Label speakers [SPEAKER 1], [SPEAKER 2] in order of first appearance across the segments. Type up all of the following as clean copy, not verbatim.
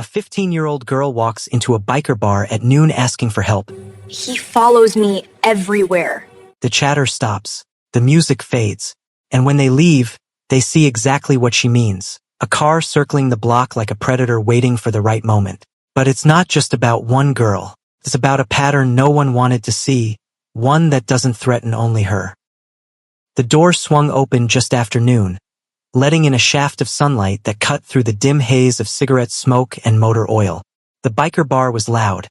[SPEAKER 1] A 15-year-old girl walks into a biker bar at noon asking for help.
[SPEAKER 2] He follows me everywhere.
[SPEAKER 1] The chatter stops, the music fades, and when they leave, they see exactly what she means. A car circling the block like a predator waiting for the right moment. But it's not just about one girl. It's about a pattern no one wanted to see, one that doesn't threaten only her. The door swung open just after noon, letting in a shaft of sunlight that cut through the dim haze of cigarette smoke and motor oil. The biker bar was loud,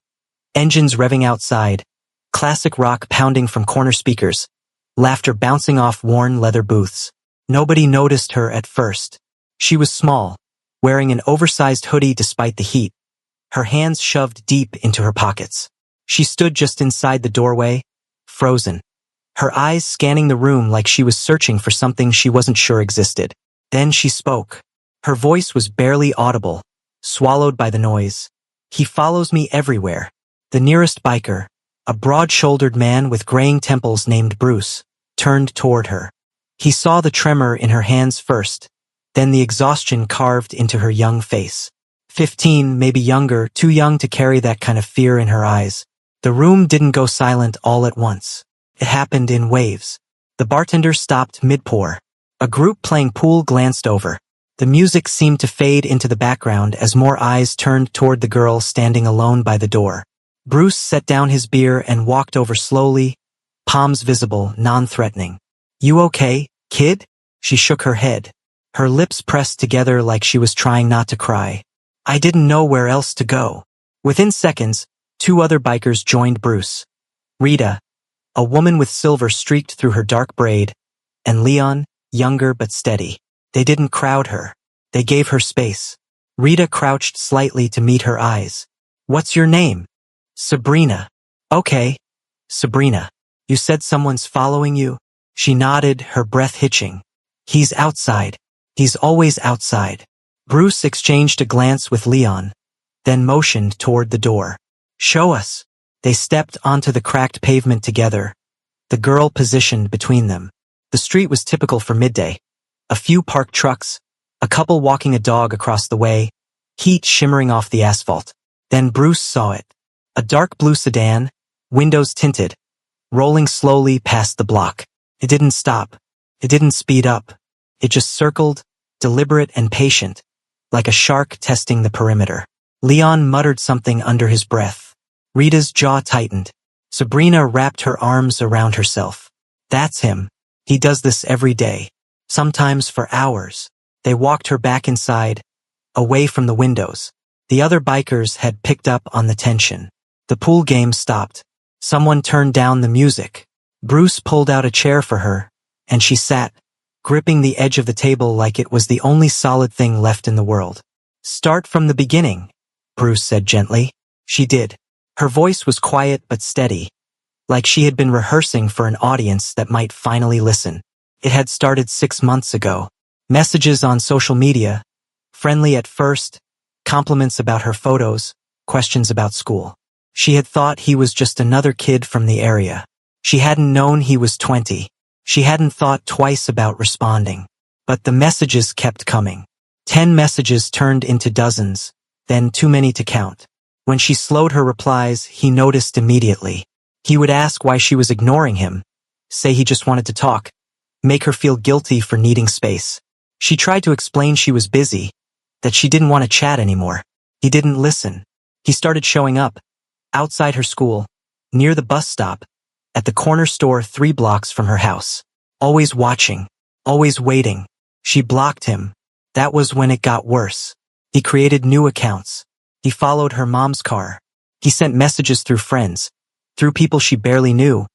[SPEAKER 1] engines revving outside, classic rock pounding from corner speakers, laughter bouncing off worn leather booths. Nobody noticed her at first. She was small, wearing an oversized hoodie despite the heat, her hands shoved deep into her pockets. She stood just inside the doorway, frozen, her eyes scanning the room like she was searching for something she wasn't sure existed. Then she spoke. Her voice was barely audible, swallowed by the noise. He follows me everywhere. The nearest biker, a broad-shouldered man with graying temples named Bruce, turned toward her. He saw the tremor in her hands first, then the exhaustion carved into her young face. 15, maybe younger, too young to carry that kind of fear in her eyes. The room didn't go silent all at once. It happened in waves. The bartender stopped mid-pour. A group playing pool glanced over. The music seemed to fade into the background as more eyes turned toward the girl standing alone by the door. Bruce set down his beer and walked over slowly, palms visible, non-threatening. "You okay, kid?" She shook her head. Her lips pressed together like she was trying not to cry. "I didn't know where else to go." Within seconds, 2 other bikers joined Bruce. Rita, a woman with silver streaked through her dark braid, and Leon, younger but steady. They didn't crowd her. They gave her space. Rita crouched slightly to meet her eyes. "What's your name?" "Sabrina." "Okay, Sabrina. You said someone's following you?" She nodded, her breath hitching. "He's outside. He's always outside." Bruce exchanged a glance with Leon, then motioned toward the door. "Show us." They stepped onto the cracked pavement together, the girl positioned between them. The street was typical for midday. A few parked trucks, a couple walking a dog across the way, heat shimmering off the asphalt. Then Bruce saw it. A dark blue sedan, windows tinted, rolling slowly past the block. It didn't stop. It didn't speed up. It just circled, deliberate and patient, like a shark testing the perimeter. Leon muttered something under his breath. Rita's jaw tightened. Sabrina wrapped her arms around herself. "That's him. He does this every day. Sometimes for hours." They walked her back inside, away from the windows. The other bikers had picked up on the tension. The pool game stopped. Someone turned down the music. Bruce pulled out a chair for her, and she sat, gripping the edge of the table like it was the only solid thing left in the world. "Start from the beginning," Bruce said gently. She did. Her voice was quiet but steady, like she had been rehearsing for an audience that might finally listen. It had started 6 months ago. Messages on social media, friendly at first, compliments about her photos, questions about school. She had thought he was just another kid from the area. She hadn't known he was 20. She hadn't thought twice about responding. But the messages kept coming. 10 messages turned into dozens, then too many to count. When she slowed her replies, he noticed immediately. He would ask why she was ignoring him, say he just wanted to talk, make her feel guilty for needing space. She tried to explain she was busy, that she didn't want to chat anymore. He didn't listen. He started showing up, outside her school, near the bus stop, at the corner store 3 blocks from her house. Always watching, always waiting. She blocked him. That was when it got worse. He created new accounts. He followed her mom's car. He sent messages through friends, through people she barely knew,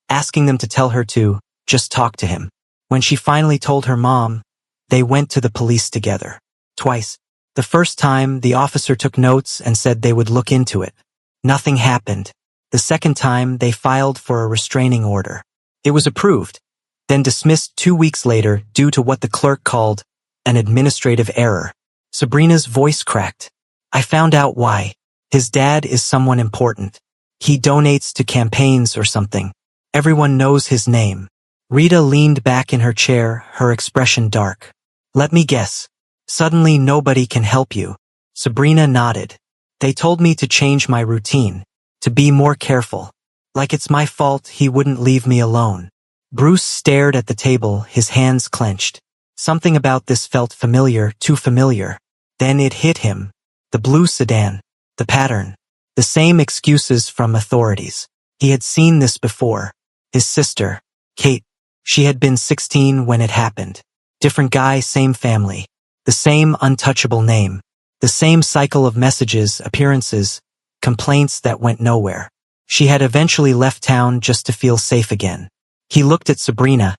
[SPEAKER 1] asking them to tell her to just talk to him. When she finally told her mom, they went to the police together. Twice. The first time, the officer took notes and said they would look into it. Nothing happened. The second time, they filed for a restraining order. It was approved, then dismissed 2 weeks later due to what the clerk called an administrative error. Sabrina's voice cracked. "I found out why. His dad is someone important. He donates to campaigns or something. Everyone knows his name." Rita leaned back in her chair, her expression dark. "Let me guess. Suddenly nobody can help you." Sabrina nodded. They told me to change my routine, to be more careful. Like it's my fault he wouldn't leave me alone. Bruce stared at the table, his hands clenched. Something about this felt familiar, too familiar. Then it hit him. The blue sedan. The pattern. The same excuses from authorities. He had seen this before. His sister, Kate. She had been 16 when it happened. Different guy, same family. The same untouchable name. The same cycle of messages, appearances, complaints that went nowhere. She had eventually left town just to feel safe again. He looked at Sabrina,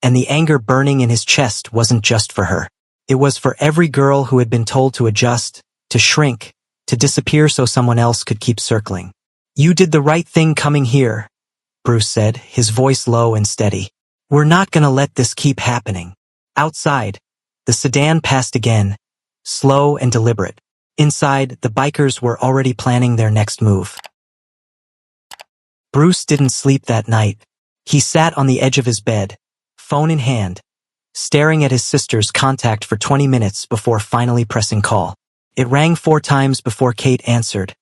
[SPEAKER 1] and the anger burning in his chest wasn't just for her. It was for every girl who had been told to adjust, to shrink, to disappear so someone else could keep circling. You did the right thing coming here, Bruce said, his voice low and steady. We're not gonna let this keep happening. Outside, the sedan passed again, slow and deliberate. Inside, the bikers were already planning their next move. Bruce didn't sleep that night. He sat on the edge of his bed, phone in hand, staring at his sister's contact for 20 minutes before finally pressing call. It rang 4 times before Kate answered,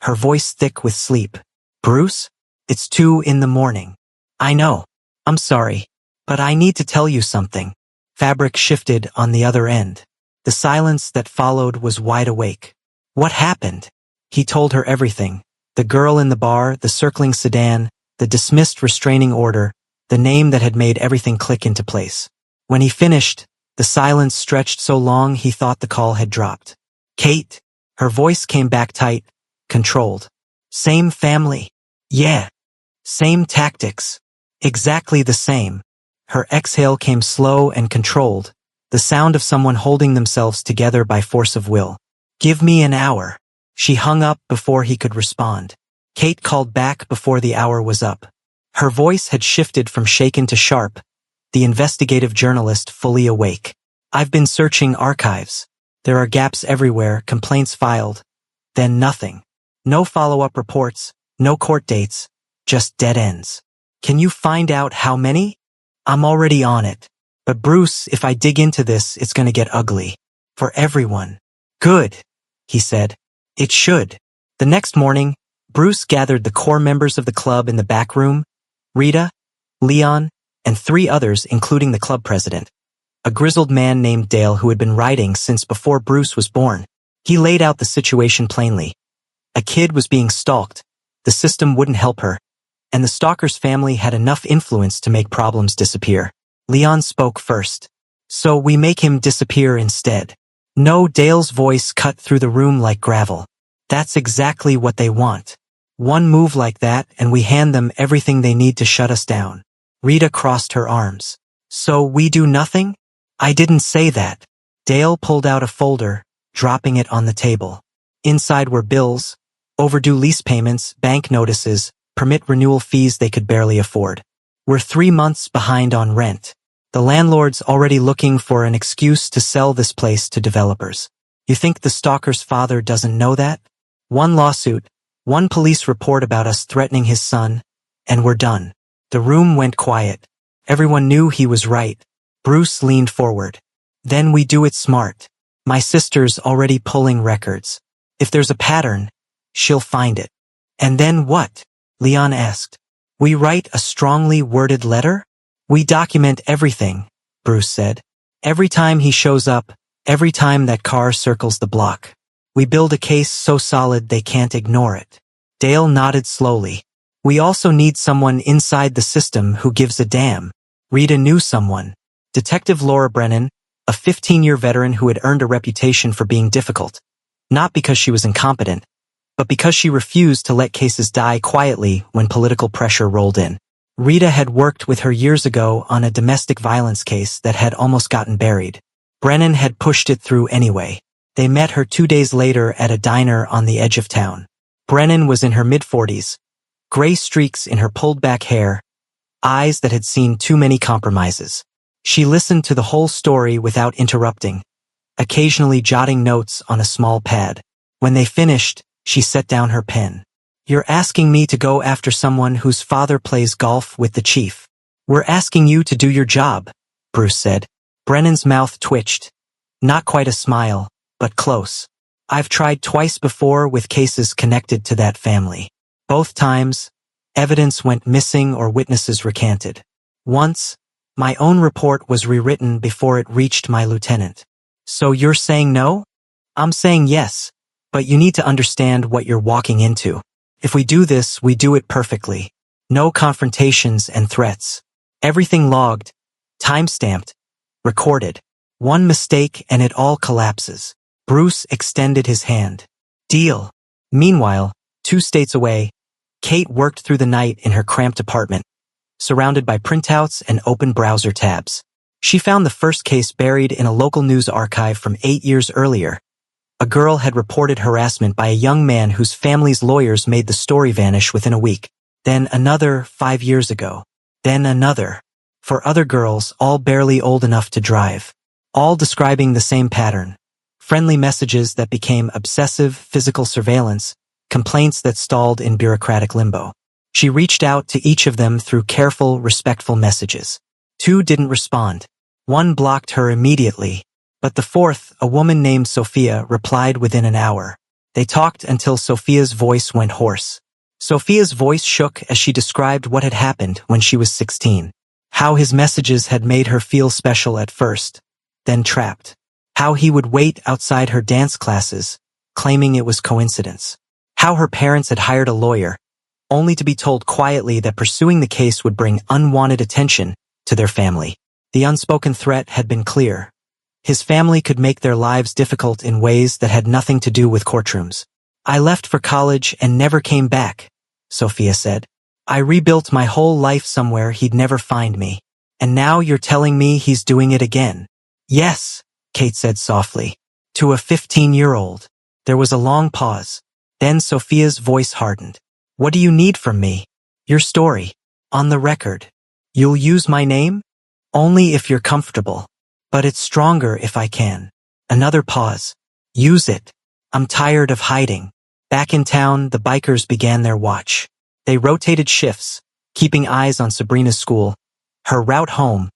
[SPEAKER 1] her voice thick with sleep. Bruce? It's 2 a.m. I know. I'm sorry, but I need to tell you something. Fabric shifted on the other end. The silence that followed was wide awake. What happened? He told her everything. The girl in the bar, the circling sedan, the dismissed restraining order, the name that had made everything click into place. When he finished, the silence stretched so long he thought the call had dropped. Kate. Her voice came back tight, controlled. Same family. Yeah. Same tactics. Exactly the same. Her exhale came slow and controlled, the sound of someone holding themselves together by force of will. Give me an hour. She hung up before he could respond. Kate called back before the hour was up. Her voice had shifted from shaken to sharp, the investigative journalist fully awake. I've been searching archives. There are gaps everywhere, complaints filed. Then nothing. No follow-up reports, no court dates, just dead ends. Can you find out how many? I'm already on it. But Bruce, if I dig into this, it's gonna get ugly. For everyone. Good, he said. It should. The next morning, Bruce gathered the core members of the club in the back room, Rita, Leon, and 3 others, including the club president, a grizzled man named Dale who had been writing since before Bruce was born. He laid out the situation plainly. A kid was being stalked, the system wouldn't help her, and the stalker's family had enough influence to make problems disappear. Leon spoke first. So we make him disappear instead. No, Dale's voice cut through the room like gravel. That's exactly what they want. One move like that and we hand them everything they need to shut us down. Rita crossed her arms. So we do nothing? I didn't say that. Dale pulled out a folder, dropping it on the table. Inside were bills, overdue lease payments, bank notices, permit renewal fees they could barely afford. We're 3 months behind on rent. The landlord's already looking for an excuse to sell this place to developers. You think the stalker's father doesn't know that? 1 lawsuit, 1 police report about us threatening his son, and we're done. The room went quiet. Everyone knew he was right. Bruce leaned forward. Then we do it smart. My sister's already pulling records. If there's a pattern, she'll find it. And then what? Leon asked. We write a strongly worded letter? We document everything, Bruce said. Every time he shows up, every time that car circles the block. We build a case so solid they can't ignore it. Dale nodded slowly. We also need someone inside the system who gives a damn. Rita knew someone. Detective Laura Brennan, a 15-year veteran who had earned a reputation for being difficult. Not because she was incompetent, but because she refused to let cases die quietly when political pressure rolled in. Rita had worked with her years ago on a domestic violence case that had almost gotten buried. Brennan had pushed it through anyway. They met her 2 days later at a diner on the edge of town. Brennan was in her mid-40s, gray streaks in her pulled-back hair, eyes that had seen too many compromises. She listened to the whole story without interrupting, occasionally jotting notes on a small pad. When they finished, she set down her pen. You're asking me to go after someone whose father plays golf with the chief. We're asking you to do your job, Bruce said. Brennan's mouth twitched. Not quite a smile, but close. I've tried twice before with cases connected to that family. Both times, evidence went missing or witnesses recanted. Once, my own report was rewritten before it reached my lieutenant. So you're saying no? I'm saying yes, but you need to understand what you're walking into. If we do this, we do it perfectly. No confrontations and threats. Everything logged, time-stamped, recorded. One mistake and it all collapses. Bruce extended his hand. Deal. Meanwhile, 2 states away, Kate worked through the night in her cramped apartment, surrounded by printouts and open browser tabs. She found the first case buried in a local news archive from 8 years earlier. A girl had reported harassment by a young man whose family's lawyers made the story vanish within a week. Then another 5 years ago. Then another. For other girls, all barely old enough to drive. All describing the same pattern. Friendly messages that became obsessive physical surveillance, complaints that stalled in bureaucratic limbo. She reached out to each of them through careful, respectful messages. 2 didn't respond. 1 blocked her immediately. But the 4th, a woman named Sophia, replied within an hour. They talked until Sophia's voice went hoarse. Sophia's voice shook as she described what had happened when she was 16. How his messages had made her feel special at first, then trapped. How he would wait outside her dance classes, claiming it was coincidence. How her parents had hired a lawyer, only to be told quietly that pursuing the case would bring unwanted attention to their family. The unspoken threat had been clear. His family could make their lives difficult in ways that had nothing to do with courtrooms. I left for college and never came back, Sophia said. I rebuilt my whole life somewhere he'd never find me. And now you're telling me he's doing it again. Yes, Kate said softly. To a 15-year-old. There was a long pause. Then Sophia's voice hardened. What do you need from me? Your story. On the record. You'll use my name? Only if you're comfortable. But it's stronger if I can. Another pause. Use it. I'm tired of hiding. Back in town, the bikers began their watch. They rotated shifts, keeping eyes on Sabrina's school, her route home,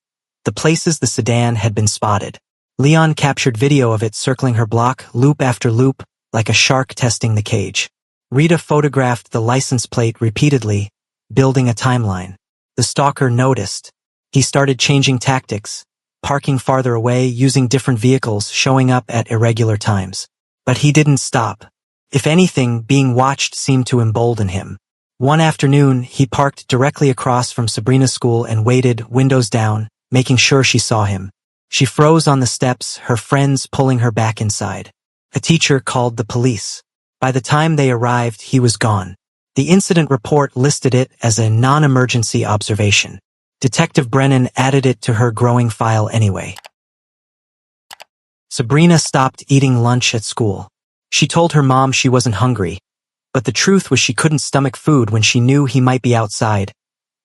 [SPEAKER 1] the places the sedan had been spotted. Leon captured video of it circling her block, loop after loop, like a shark testing the cage. Rita photographed the license plate repeatedly, building a timeline. The stalker noticed. He started changing tactics, parking farther away, using different vehicles, showing up at irregular times. But he didn't stop. If anything, being watched seemed to embolden him. One afternoon, he parked directly across from Sabrina's school and waited, windows down, making sure she saw him. She froze on the steps, her friends pulling her back inside. A teacher called the police. By the time they arrived, he was gone. The incident report listed it as a non-emergency observation. Detective Brennan added it to her growing file anyway. Sabrina stopped eating lunch at school. She told her mom she wasn't hungry, but the truth was she couldn't stomach food when she knew he might be outside,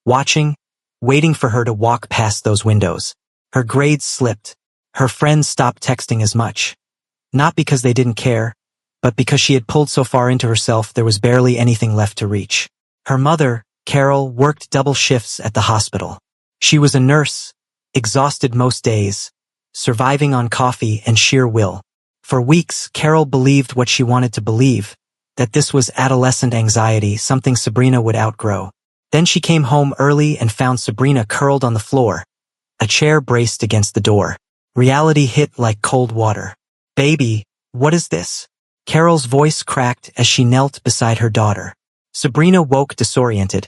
[SPEAKER 1] watching, waiting for her to walk past those windows. Her grades slipped. Her friends stopped texting as much. Not because they didn't care, but because she had pulled so far into herself there was barely anything left to reach. Her mother, Carol, worked double shifts at the hospital. She was a nurse, exhausted most days, surviving on coffee and sheer will. For weeks, Carol believed what she wanted to believe, that this was adolescent anxiety, something Sabrina would outgrow. Then she came home early and found Sabrina curled on the floor, a chair braced against the door. Reality hit like cold water. Baby, what is this? Carol's voice cracked as she knelt beside her daughter. Sabrina woke disoriented,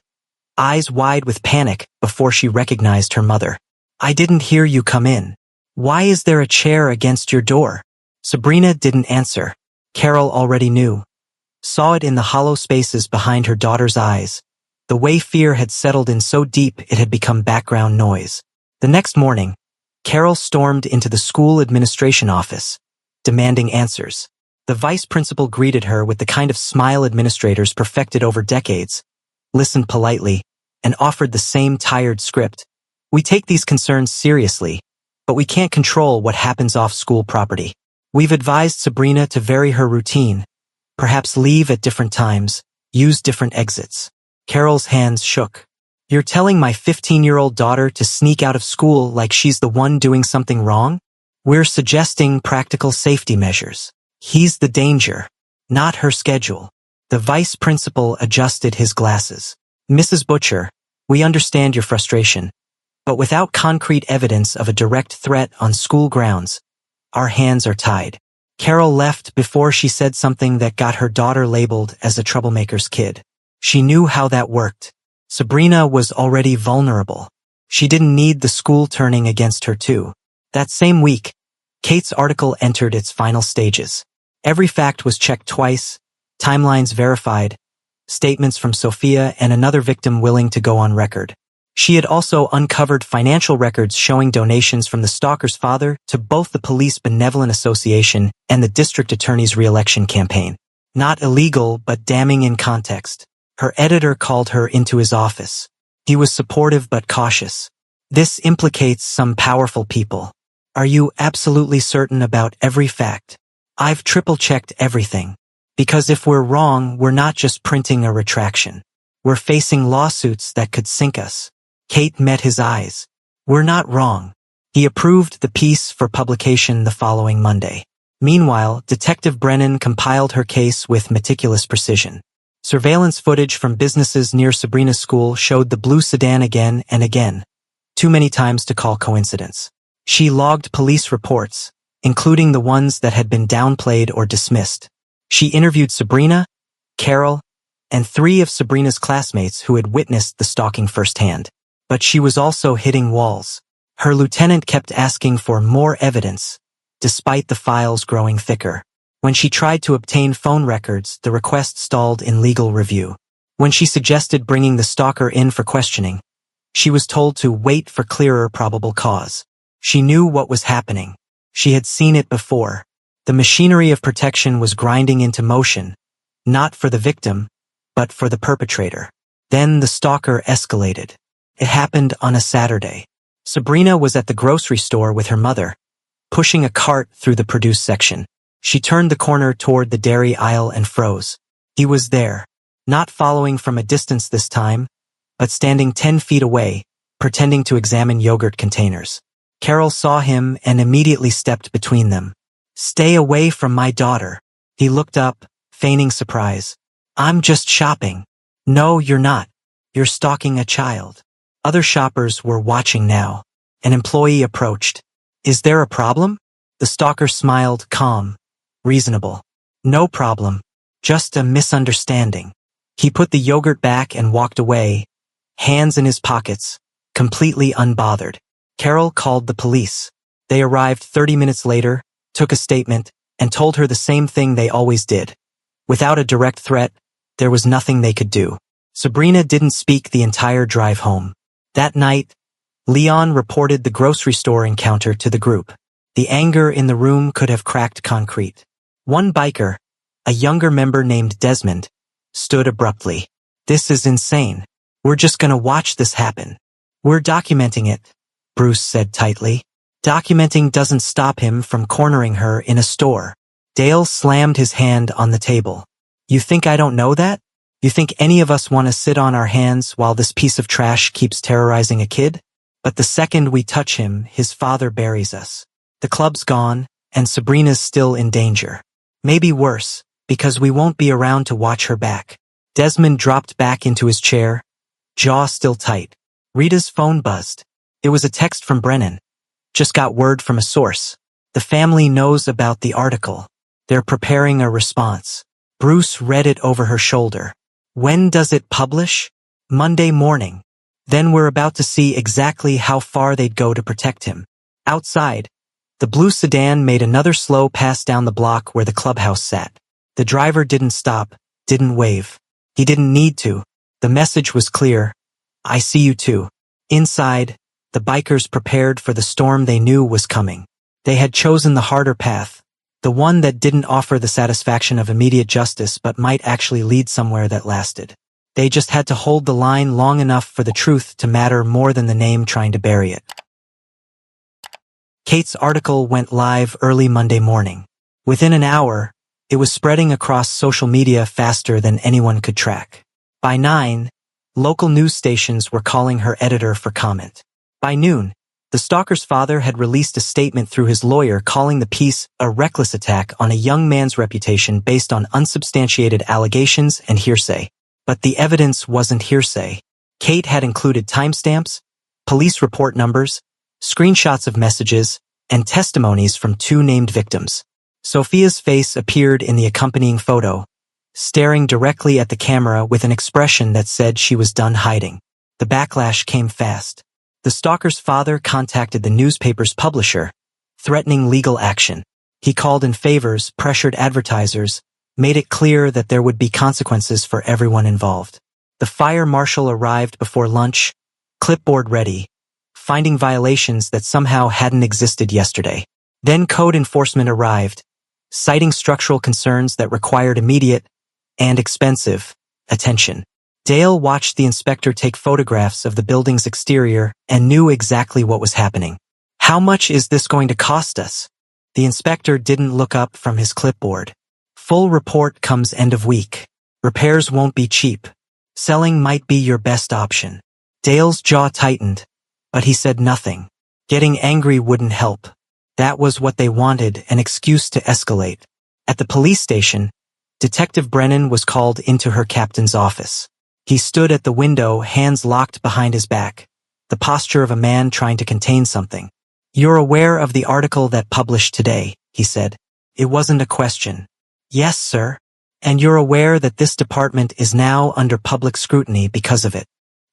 [SPEAKER 1] eyes wide with panic before she recognized her mother. I didn't hear you come in. Why is there a chair against your door? Sabrina didn't answer. Carol already knew. Saw it in the hollow spaces behind her daughter's eyes. The way fear had settled in so deep it had become background noise. The next morning, Carol stormed into the school administration office, demanding answers. The vice principal greeted her with the kind of smile administrators perfected over decades, listened politely, and offered the same tired script. We take these concerns seriously, but we can't control what happens off school property. We've advised Sabrina to vary her routine, perhaps leave at different times, use different exits. Carol's hands shook. You're telling my 15-year-old daughter to sneak out of school like she's the one doing something wrong? We're suggesting practical safety measures. He's the danger, not her schedule. The vice principal adjusted his glasses. Mrs. Butcher, we understand your frustration, but without concrete evidence of a direct threat on school grounds, our hands are tied. Carol left before she said something that got her daughter labeled as a troublemaker's kid. She knew how that worked. Sabrina was already vulnerable. She didn't need the school turning against her too. That same week, Kate's article entered its final stages. Every fact was checked twice, timelines verified, statements from Sophia and another victim willing to go on record. She had also uncovered financial records showing donations from the stalker's father to both the Police Benevolent Association and the district attorney's re-election campaign. Not illegal, but damning in context. Her editor called her into his office. He was supportive but cautious. This implicates some powerful people. Are you absolutely certain about every fact? I've triple-checked everything. Because if we're wrong, we're not just printing a retraction. We're facing lawsuits that could sink us. Kate met his eyes. We're not wrong. He approved the piece for publication the following Monday. Meanwhile, Detective Brennan compiled her case with meticulous precision. Surveillance footage from businesses near Sabrina's school showed the blue sedan again and again, too many times to call coincidence. She logged police reports, including the ones that had been downplayed or dismissed. She interviewed Sabrina, Carol, and 3 of Sabrina's classmates who had witnessed the stalking firsthand. But she was also hitting walls. Her lieutenant kept asking for more evidence, despite the files growing thicker. When she tried to obtain phone records, the request stalled in legal review. When she suggested bringing the stalker in for questioning, she was told to wait for clearer probable cause. She knew what was happening. She had seen it before. The machinery of protection was grinding into motion, not for the victim, but for the perpetrator. Then the stalker escalated. It happened on a Saturday. Sabrina was at the grocery store with her mother, pushing a cart through the produce section. She turned the corner toward the dairy aisle and froze. He was there, not following from a distance this time, but standing 10 feet away, pretending to examine yogurt containers. Carol saw him and immediately stepped between them. "Stay away from my daughter." He looked up, feigning surprise. "I'm just shopping." "No, you're not. You're stalking a child." Other shoppers were watching now. An employee approached. "Is there a problem?" The stalker smiled, calm, reasonable. "No problem. Just a misunderstanding." He put the yogurt back and walked away, hands in his pockets, completely unbothered. Carol called the police. They arrived 30 minutes later, took a statement, and told her the same thing they always did. Without a direct threat, there was nothing they could do. Sabrina didn't speak the entire drive home. That night, Leon reported the grocery store encounter to the group. The anger in the room could have cracked concrete. One biker, a younger member named Desmond, stood abruptly. "This is insane. We're just gonna watch this happen." "We're documenting it," Bruce said tightly. Documenting doesn't stop him from cornering her in a store. Dale slammed his hand on the table. "You think I don't know that? You think any of us want to sit on our hands while this piece of trash keeps terrorizing a kid? But the second we touch him, his father buries us. The club's gone, and Sabrina's still in danger. Maybe worse, because we won't be around to watch her back." Desmond dropped back into his chair, jaw still tight. Rita's phone buzzed. It was a text from Brennan. "Just got word from a source. The family knows about the article. They're preparing a response." Bruce read it over her shoulder. "When does it publish?" "Monday morning." Then we're about to see exactly how far they'd go to protect him. Outside, the blue sedan made another slow pass down the block where the clubhouse sat. The driver didn't stop, didn't wave. He didn't need to. The message was clear. "I see you too." Inside, the bikers prepared for the storm they knew was coming. They had chosen the harder path, the one that didn't offer the satisfaction of immediate justice but might actually lead somewhere that lasted. They just had to hold the line long enough for the truth to matter more than the name trying to bury it. Kate's article went live early Monday morning. Within an hour, it was spreading across social media faster than anyone could track. By 9, local news stations were calling her editor for comment. By noon, The stalker's father had released a statement through his lawyer calling the piece a reckless attack on a young man's reputation based on unsubstantiated allegations and hearsay. But the evidence wasn't hearsay. Kate had included timestamps, police report numbers, screenshots of messages, and testimonies from 2 named victims. Sophia's face appeared in the accompanying photo, staring directly at the camera with an expression that said she was done hiding. The backlash came fast. The stalker's father contacted the newspaper's publisher, threatening legal action. He called in favors, pressured advertisers, made it clear that there would be consequences for everyone involved. The fire marshal arrived before lunch, clipboard ready, finding violations that somehow hadn't existed yesterday. Then code enforcement arrived, citing structural concerns that required immediate and expensive attention. Dale watched the inspector take photographs of the building's exterior and knew exactly what was happening. "How much is this going to cost us?" The inspector didn't look up from his clipboard. "Full report comes end of week. Repairs won't be cheap. Selling might be your best option." Dale's jaw tightened, but he said nothing. Getting angry wouldn't help. That was what they wanted, an excuse to escalate. At the police station, Detective Brennan was called into her captain's office. He stood at the window, hands locked behind his back, the posture of a man trying to contain something. "You're aware of the article that published today," he said. It wasn't a question. "Yes, sir. And you're aware that this department is now under public scrutiny because of it."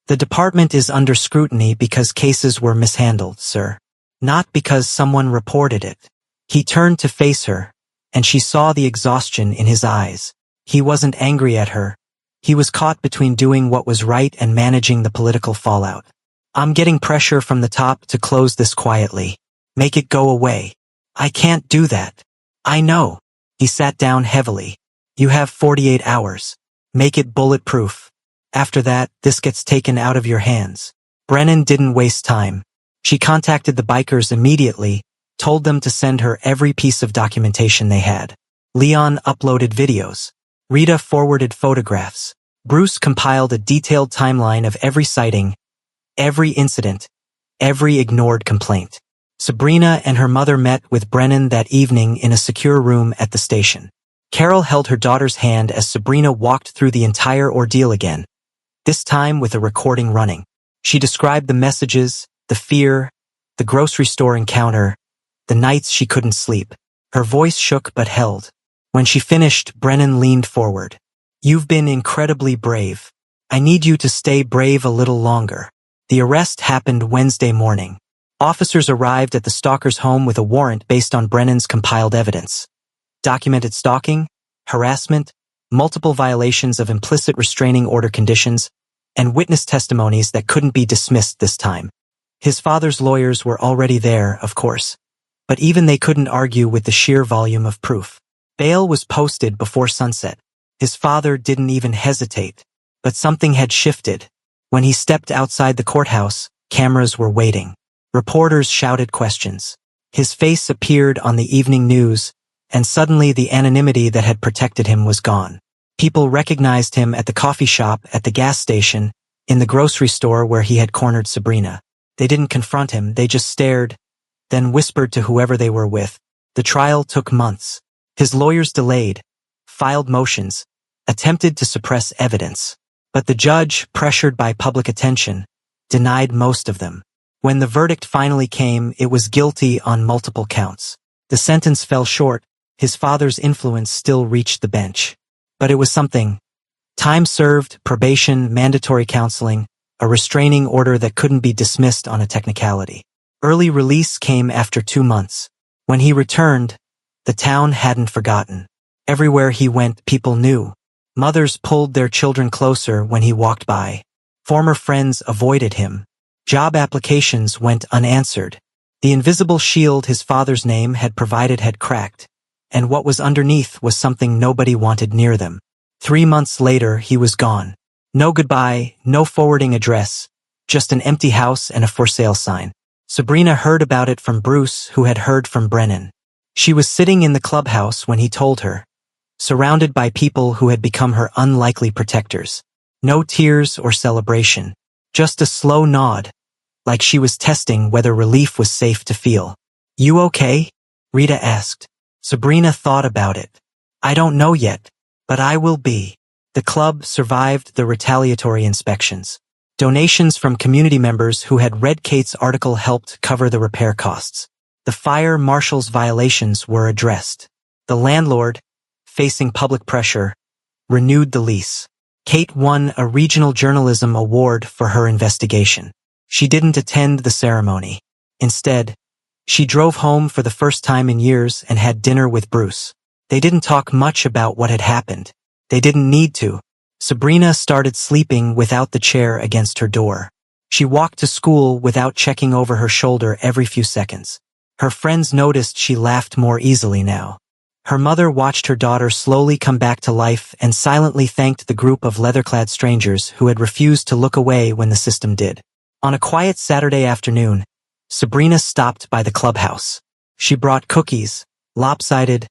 [SPEAKER 1] "The department is under scrutiny because cases were mishandled, sir. Not because someone reported it." He turned to face her, and she saw the exhaustion in his eyes. He wasn't angry at her. He was caught between doing what was right and managing the political fallout. "I'm getting pressure from the top to close this quietly. Make it go away." "I can't do that." "I know." He sat down heavily. "You have 48 hours. Make it bulletproof. After that, this gets taken out of your hands." Brennan didn't waste time. She contacted the bikers immediately, told them to send her every piece of documentation they had. Leon uploaded videos. Rita forwarded photographs. Bruce compiled a detailed timeline of every sighting, every incident, every ignored complaint. Sabrina and her mother met with Brennan that evening in a secure room at the station. Carol held her daughter's hand as Sabrina walked through the entire ordeal again, this time with a recording running. She described the messages, the fear, the grocery store encounter, the nights she couldn't sleep. Her voice shook but held. When she finished, Brennan leaned forward. "You've been incredibly brave. I need you to stay brave a little longer." The arrest happened Wednesday morning. Officers arrived at the stalker's home with a warrant based on Brennan's compiled evidence. Documented stalking, harassment, multiple violations of implicit restraining order conditions, and witness testimonies that couldn't be dismissed this time. His father's lawyers were already there, of course, but even they couldn't argue with the sheer volume of proof. Bail was posted before sunset. His father didn't even hesitate. But something had shifted. When he stepped outside the courthouse, cameras were waiting. Reporters shouted questions. His face appeared on the evening news, and suddenly the anonymity that had protected him was gone. People recognized him at the coffee shop, at the gas station, in the grocery store where he had cornered Sabrina. They didn't confront him, they just stared, then whispered to whoever they were with. The trial took months. His lawyers delayed, filed motions, attempted to suppress evidence. But the judge, pressured by public attention, denied most of them. When the verdict finally came, it was guilty on multiple counts. The sentence fell short. His father's influence still reached the bench. But it was something. Time served, probation, mandatory counseling, a restraining order that couldn't be dismissed on a technicality. Early release came after 2 months. When he returned, the town hadn't forgotten. Everywhere he went, people knew. Mothers pulled their children closer when he walked by. Former friends avoided him. Job applications went unanswered. The invisible shield his father's name had provided had cracked, and what was underneath was something nobody wanted near them. 3 months later, he was gone. No goodbye, no forwarding address, just an empty house and a for sale sign. Sabrina heard about it from Bruce, who had heard from Brennan. She was sitting in the clubhouse when he told her, surrounded by people who had become her unlikely protectors. No tears or celebration, just a slow nod, like she was testing whether relief was safe to feel. "You okay?" Rita asked. Sabrina thought about it. "I don't know yet, but I will be." The club survived the retaliatory inspections. Donations from community members who had read Kate's article helped cover the repair costs. The fire marshal's violations were addressed. The landlord, facing public pressure, renewed the lease. Kate won a regional journalism award for her investigation. She didn't attend the ceremony. Instead, she drove home for the first time in years and had dinner with Bruce. They didn't talk much about what had happened. They didn't need to. Sabrina started sleeping without the chair against her door. She walked to school without checking over her shoulder every few seconds. Her friends noticed she laughed more easily now. Her mother watched her daughter slowly come back to life and silently thanked the group of leather-clad strangers who had refused to look away when the system did. On a quiet Saturday afternoon, Sabrina stopped by the clubhouse. She brought cookies, lopsided,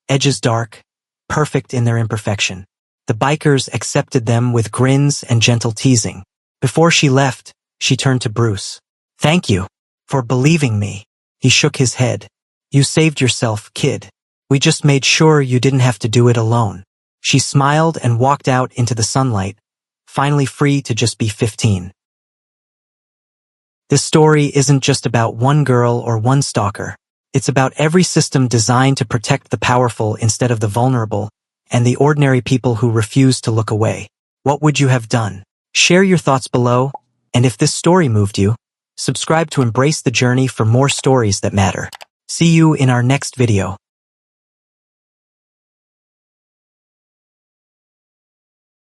[SPEAKER 1] edges dark, perfect in their imperfection. The bikers accepted them with grins and gentle teasing. Before she left, she turned to Bruce. "Thank you for believing me." He shook his head. "You saved yourself, kid. We just made sure you didn't have to do it alone." She smiled and walked out into the sunlight, finally free to just be 15. This story isn't just about one girl or one stalker. It's about every system designed to protect the powerful instead of the vulnerable, and the ordinary people who refuse to look away. What would you have done? Share your thoughts below, and if this story moved you, subscribe to Embrace the Journey for more stories that matter. See you in our next video.